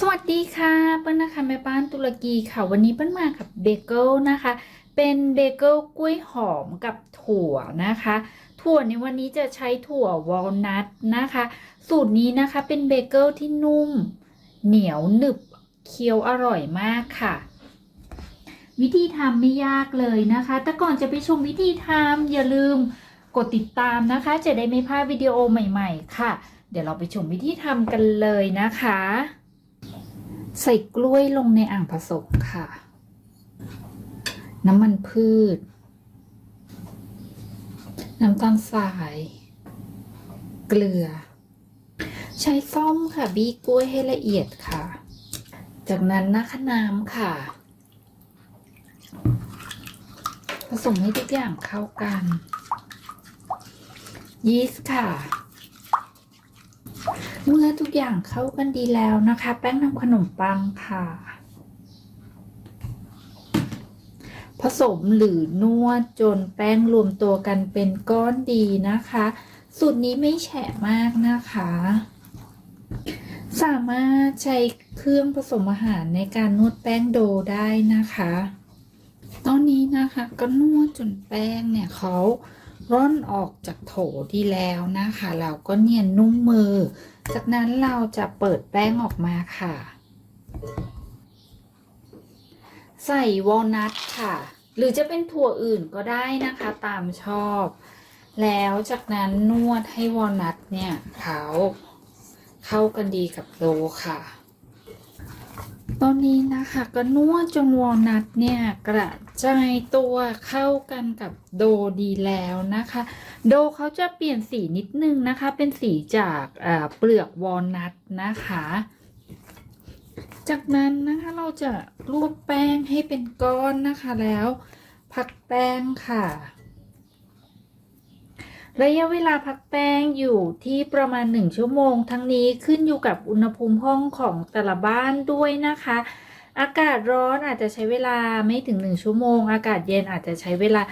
สวัสดีค่ะเปิ้ลนะคะแม่บ้านตุรกีค่ะวันนี้เปิ้ลมากับเบเกิลนะคะเป็นเบเกิลกล้วยหอมกับถั่วนะคะถั่วในวันนี้จะใช้ถั่ววอลนัทนะคะสูตรนี้นะคะเป็นเบเกิลที่นุ่มเหนียวหนึบเคี้ยวอร่อยมากค่ะวิธีทำไม่ยากเลยนะคะแต่ก่อนจะไปชมวิธีทำอย่าลืมกดติดตามนะคะจะได้ไม่พลาดวิดีโอใหม่ๆค่ะเดี๋ยวเราไปชมวิธีทำกันเลยนะคะใส่กล้วยลงในอ่างผสมค่ะน้ำมันพืชน้ำตาลทรายเกลือใช้ส้อมค่ะบี้กล้วยให้ละเอียดค่ะจากนั้นนะคะน้ำค่ะผสมให้ทุกอย่างเข้ากันยีสต์ค่ะเมื่อทุกอย่างเข้ากันดีแล้วนะคะแป้งทำขนมปังค่ะผสมหรือนวดจนแป้งรวมตัวกันเป็นก้อนดีนะคะสูตรนี้ไม่แฉะมากนะคะสามารถใช้เครื่องผสมอาหารในการนวดแป้งโดได้นะคะตอนนี้นะคะก็นวดจนแป้งเนี่ยเขาร่อนออกจากโถดีแล้วนะคะเราก็เนียนนุ่มมือจากนั้นเราจะเปิดแป้งออกมาค่ะใส่วอลนัทค่ะหรือจะเป็นถั่วอื่นก็ได้นะคะตามชอบแล้วจากนั้นนวดให้วอลนัทเนี่ยเขาเข้ากันดีกับโดค่ะตอนนี้นะคะก็นวดจนวอลนัทเนี่ยกระจายตัวเข้ากันกับโดดีแล้วนะคะโดเขาจะเปลี่ยนสีนิดนึงนะคะเป็นสีจากเปลือกวอลนัทนะคะจากนั้นนะคะเราจะรวบแป้งให้เป็นก้อนนะคะแล้วพักแป้งค่ะระยะเวลาพักแป้งอยู่ที่ประมาณ1 ชั่วโมงทั้งนี้ขึ้นอยู่กับอุณหภูมิห้องของแต่ละบ้านด้วยนะคะอากาศร้อนอาจจะใช้เวลาไม่ถึง1 ชั่วโมงอากาศเย็นอาจจะใช้เวลา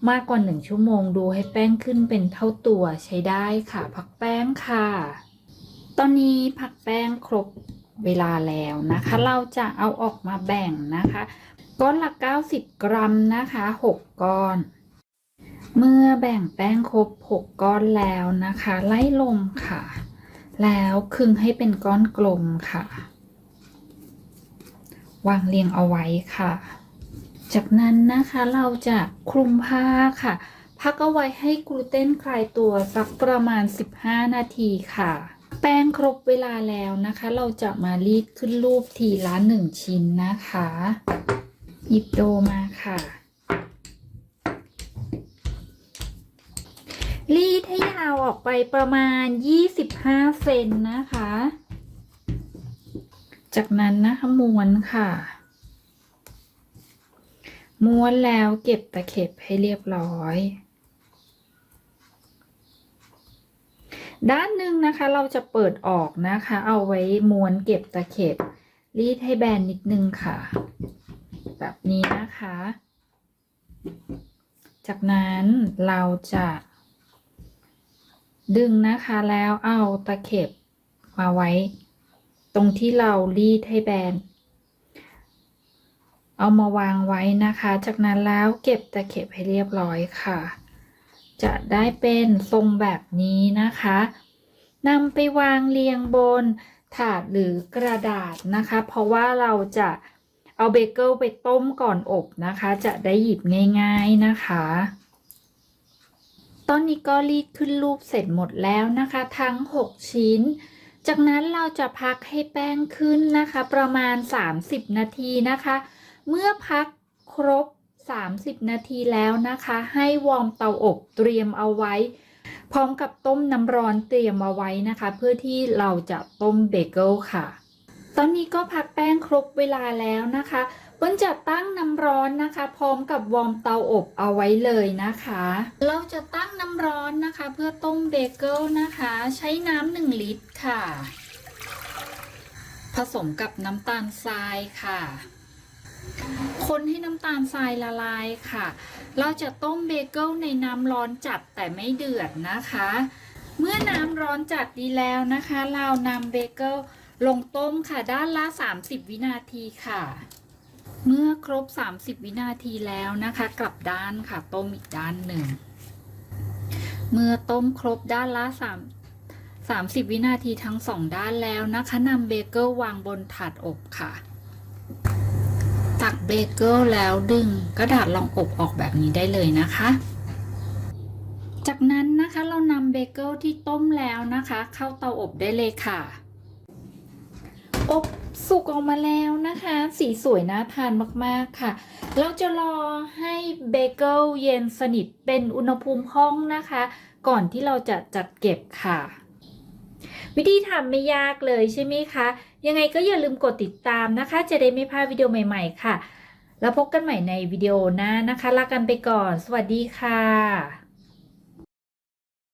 มากกว่า1 ชั่วโมงดูให้แป้งขึ้นเป็นเท่าตัวใช้ได้ค่ะพักแป้งค่ะตอนนี้พักแป้งครบเวลาแล้วนะคะเราจะเอาออกมาแบ่งนะคะก้อนละ90 กรัมนะคะ6 ก้อนเมื่อแบ่งแป้งครบ6 ก้อนแล้วนะคะไล่ลงค่ะแล้วคลึงให้เป็นก้อนกลมค่ะวางเรียงเอาไว้ค่ะจากนั้นนะคะเราจะคลุมผ้าค่ะพักเอาไว้ให้กลูเตนคลายตัวสักประมาณ15 นาทีค่ะแป้งครบเวลาแล้วนะคะเราจะมารีดขึ้นรูปทีละ1 ชิ้นนะคะหยิบโดมาค่ะรีดให้ยาวออกไปประมาณ25 เซนนะคะจากนั้นนะคะม้วนค่ะม้วนแล้วเก็บตะเข็บให้เรียบร้อยด้านหนึ่งนะคะเราจะเปิดออกนะคะเอาไว้ม้วนเก็บตะเข็บรีดให้แบนนิดนึงค่ะแบบนี้นะคะจากนั้นเราจะดึงนะคะแล้วเอาตะเข็บมาไว้ตรงที่เรารีดให้แบนเอามาวางไว้นะคะจากนั้นแล้วเก็บตะเข็บให้เรียบร้อยค่ะจะได้เป็นทรงแบบนี้นะคะนำไปวางเรียงบนถาดหรือกระดาษนะคะเพราะว่าเราจะเอาเบเกิลไปต้มก่อนอบนะคะจะได้หยิบง่ายๆนะคะตอนนี้ก็รีดขึ้นรูปเสร็จหมดแล้วนะคะทั้ง6 ชิ้นจากนั้นเราจะพักให้แป้งขึ้นนะคะประมาณ30 นาทีนะคะเมื่อพักครบ30 นาทีแล้วนะคะให้วอร์มเตาอบเตรียมเอาไว้พร้อมกับต้มน้ำร้อนเตรียมเอาไว้นะคะเพื่อที่เราจะต้มเบเกิลค่ะตอนนี้ก็พักแป้งครบเวลาแล้วนะคะเปิ้ลจะตั้งน้ำร้อนนะคะพร้อมกับวอร์มเตาอบเอาไว้เลยนะคะเราจะตั้งน้ำร้อนนะคะเพื่อต้มเบเกิลนะคะใช้น้ำ1 ลิตรค่ะผสมกับน้ำตาลทรายค่ะคนให้น้ำตาลทรายละลายค่ะเราจะต้มเบเกิลในน้ำร้อนจัดแต่ไม่เดือดนะคะเมื่อน้ำร้อนจัดดีแล้วนะคะเรานำเบเกิล ลงต้มค่ะด้านละ30 วินาทีค่ะ เมื่อครบ30 วินาทีแล้วนะคะกลับด้านค่ะต้มอีกด้านหนึ่งเมื่อต้มครบด้านละ30 วินาทีทั้ง2ด้านแล้วนะคะนำเบเกิลวางบนถาดอบค่ะตักเบเกิลแล้วดึงกระดาษรองอบออกแบบนี้ได้เลยนะคะจากนั้นนะคะเรานำเบเกิลที่ต้มแล้วนะคะเข้าเตาอบได้เลยค่ะอบสุกออกมาแล้วนะคะสีสวยน่าทานมากๆค่ะเราจะรอให้เบเกิลเย็นสนิทเป็นอุณหภูมิห้องนะคะก่อนที่เราจะจัดเก็บค่ะวิธีทำไม่ยากเลยใช่ไหมคะยังไงก็อย่าลืมกดติดตามนะคะจะได้ไม่พลาดวิดีโอใหม่ๆค่ะแล้วพบกันใหม่ในวิดีโอหน้านะคะลากันไปก่อนสวัสดีค่ะ